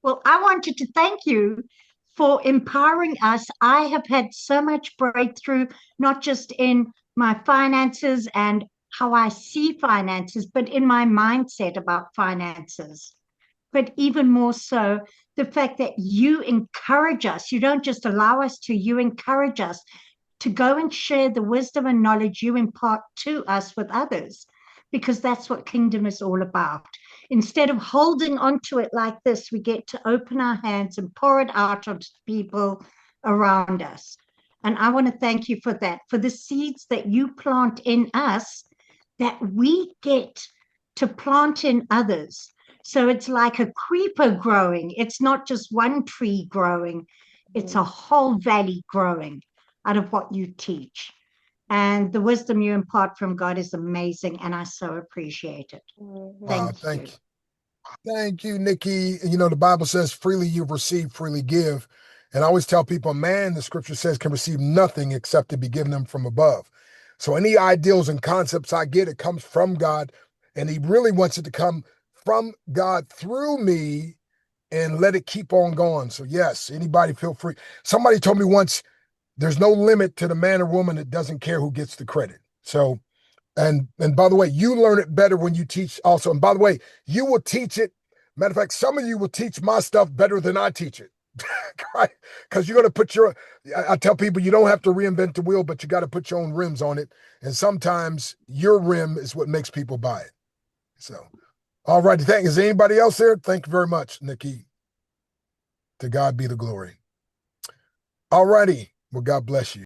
Well, I wanted to thank you for empowering us. I have had so much breakthrough, not just in my finances and how I see finances, but in my mindset about finances. But even more so, the fact that you encourage us, you don't just allow us to, you encourage us to go and share the wisdom and knowledge you impart to us with others, because that's what kingdom is all about. Instead of holding on to it like this, we get to open our hands and pour it out onto people around us. And I want to thank you for that, for the seeds that you plant in us that we get to plant in others. So it's like a creeper growing. It's not just one tree growing, it's a whole valley growing out of what you teach. And the wisdom you impart from God is amazing. And I so appreciate it. Wow, Thank you. thank you. Thank you, Nikki. You know, the Bible says, freely you've received, freely give. And I always tell people, man, the scripture says, can receive nothing except to be given them from above. So any ideals and concepts I get, it comes from God. And he really wants it to come from God through me and let it keep on going. So yes, anybody feel free. Somebody told me once, there's no limit to the man or woman that doesn't care who gets the credit. So and by the way, you learn it better when you teach also. And by the way, you will teach it. Matter of fact, some of you will teach my stuff better than I teach it. Right? Because you're going to put your, I tell people you don't have to reinvent the wheel, but you got to put your own rims on it. And sometimes your rim is what makes people buy it. So, all righty. Is there anybody else there? Thank you very much, Nikki. To God be the glory. All righty. Well, God bless you.